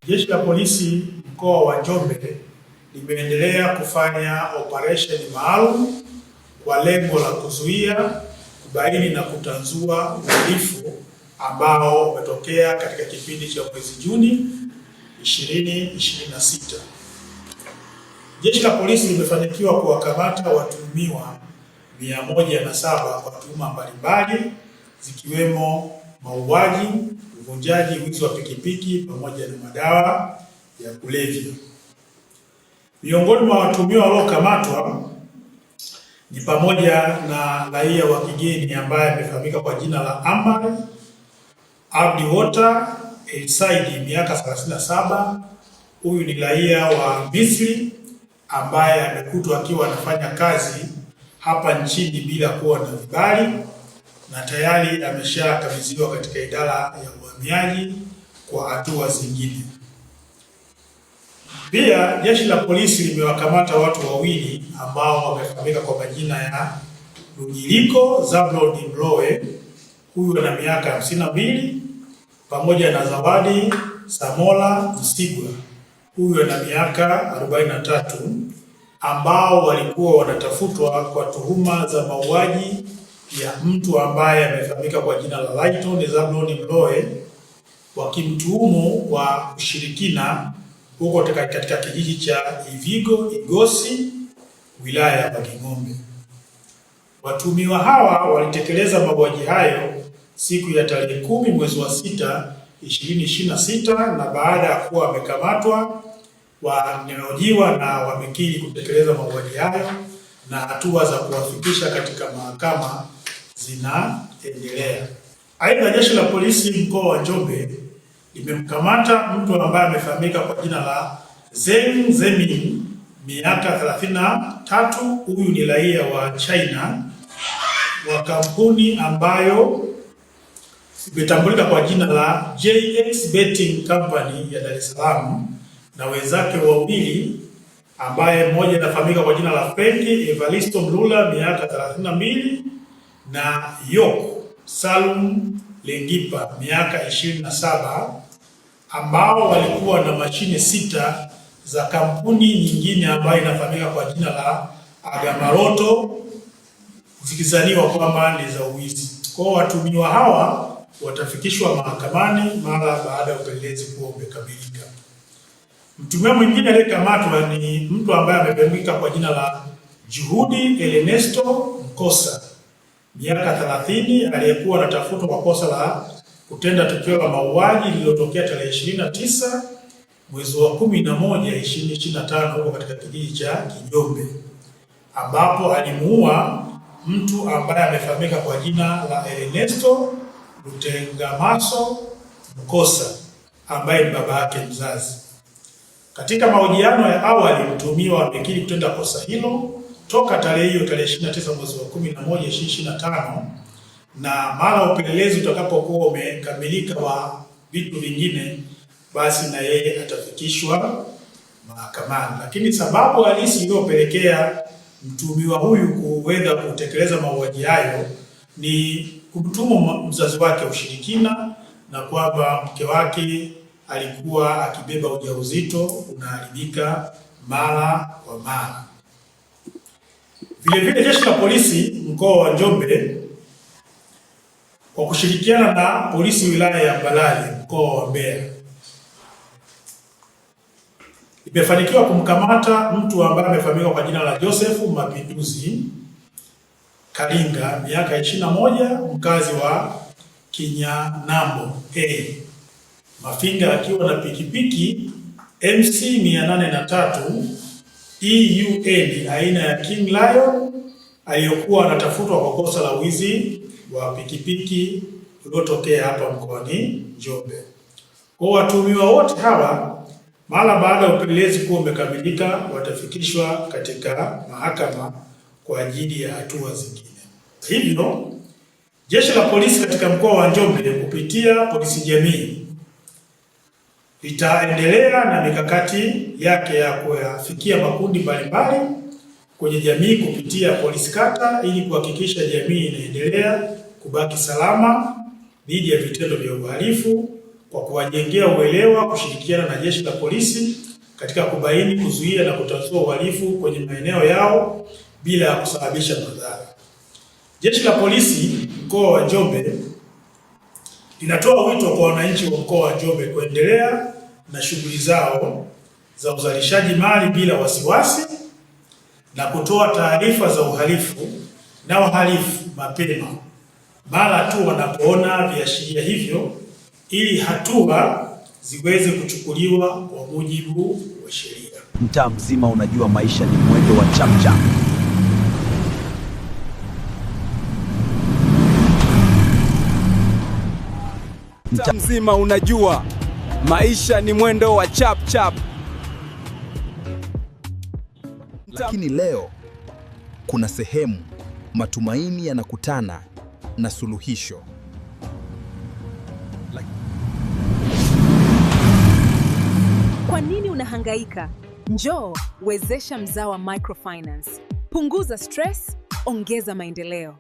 Jeshi la Polisi mkoa wa Njombe limeendelea kufanya operesheni maalum kwa lengo la kuzuia, kubaini na kutanzua uhalifu ambao umetokea katika kipindi cha mwezi Juni 2026. Jeshi la Polisi limefanikiwa kuwakamata watuhumiwa 107 kwa tuhuma mbalimbali zikiwemo mauaji, uvunjaji, wizi wa pikipiki pamoja na madawa ya kulevya. Miongoni mwa watuhumiwa waliokamatwa ni pamoja na raia wa kigeni ambaye amefahamika kwa jina la Amar Abdi Wota El Saidi, miaka 37. Huyu ni raia wa Misri ambaye amekutwa akiwa anafanya kazi hapa nchini bila kuwa na vibali na tayari ameshakabidhiwa katika idara ya uhamiaji kwa hatua zingine. Pia jeshi la polisi limewakamata watu wawili ambao wamefahamika kwa majina ya Lujiliko Zablon Mlowe, huyu ana miaka 52, pamoja na Zawadi Samola Msigwa, huyu ana miaka 43, ambao walikuwa wanatafutwa kwa tuhuma za mauaji ya mtu ambaye amefahamika kwa jina la Lighton Zablon Mlowe, wakimtuhumu kwa ushirikina huko katika kijiji cha Ivigo Igosi, wilaya ya Banging'ombe. Watuhumiwa hawa walitekeleza mauaji hayo siku ya tarehe 10 mwezi wa 6 2026, na baada ya kuwa wamekamatwa wamehojiwa na wamekiri kutekeleza mauaji hayo na hatua za kuwafikisha katika mahakama zinaendelea. Aidha, jeshi la polisi mkoa wa Njombe limemkamata mtu ambaye amefahamika kwa jina la Zeng Zemin, miaka 33. Huyu ni raia wa China wa kampuni ambayo imetambulika kwa jina la JX Betting Company ya Dar es Salaam, na wenzake wawili ambaye mmoja anafahamika kwa jina la Frenki Evaristo Mlula, miaka 32, na Yok Salum Lengipa, miaka 27, ambao walikuwa na mashine 6 za kampuni nyingine ambayo inafahamika kwa jina la Agamaroto, zikizaniwa kwamba ni za uwizi. Kwa watuhumiwa hawa watafikishwa mahakamani mara baada ya upelelezi kuwa umekamilika. Mtuhumiwa mwingine aliyekamatwa ni mtu ambaye amefahamika kwa jina la Juhudi Ernesto Mkosa, miaka 30, aliyekuwa anatafutwa kwa kosa la kutenda tukio la mauaji lililotokea tarehe 29 mwezi wa 11 2025 huko katika kijiji cha Kijombe, ambapo alimuua mtu ambaye amefahamika kwa jina la Ernesto Lutengamaso Mkosa ambaye ni baba yake mzazi. Katika mahojiano ya awali, mtuhumiwa amekiri kutenda kosa hilo toka tarehe 29 mwezi wa 11 2025, na mara upelelezi utakapokuwa umekamilika wa vitu vingine, basi na yeye atafikishwa mahakamani. Lakini sababu halisi iliyopelekea mtuhumiwa huyu kuweza kutekeleza mauaji hayo ni kumtuhumu mzazi wake ushirikina na kwamba mke wake alikuwa akibeba ujauzito unaharibika mara kwa mara. Vilevile jeshi la polisi mkoa wa Njombe kwa kushirikiana na polisi wilaya ya Mbalali mkoa wa Mbeya imefanikiwa kumkamata mtu ambaye amefahamika kwa jina la Joseph Mapinduzi Kalinga, miaka 21, mkazi wa Kinyanambo Mafinga, akiwa na pikipiki MC 803 EUN aina ya King Lion aliyokuwa anatafutwa kwa kosa la wizi wa pikipiki uliotokea hapa mkoani Njombe. Kwa watuhumiwa wote hawa, mara baada ya upelelezi kuwa umekamilika, watafikishwa katika mahakama kwa ajili ya hatua zingine. Hivyo jeshi la polisi katika mkoa wa Njombe kupitia polisi jamii litaendelea na mikakati yake ya kuyafikia makundi mbalimbali kwenye jamii kupitia polisi kata, ili kuhakikisha jamii inaendelea kubaki salama dhidi ya vitendo vya uhalifu, kwa kuwajengea uelewa, kushirikiana na Jeshi la Polisi katika kubaini, kuzuia na kutatua uhalifu kwenye maeneo yao bila ya kusababisha madhara. Jeshi la Polisi mkoa wa Njombe linatoa wito kwa wananchi wa mkoa wa Njombe kuendelea na shughuli zao za uzalishaji mali bila wasiwasi na kutoa taarifa za uhalifu na wahalifu mapema mara tu wanapoona viashiria hivyo, ili hatua ziweze kuchukuliwa kwa mujibu wa sheria. Mtaa mzima unajua maisha ni mwendo wa chapchap. Mtaa mzima unajua maisha ni mwendo wa chapchap. Lakini leo kuna sehemu matumaini yanakutana na suluhisho. Kwa nini unahangaika? Njoo wezesha Mzawa Microfinance. Punguza stress, ongeza maendeleo.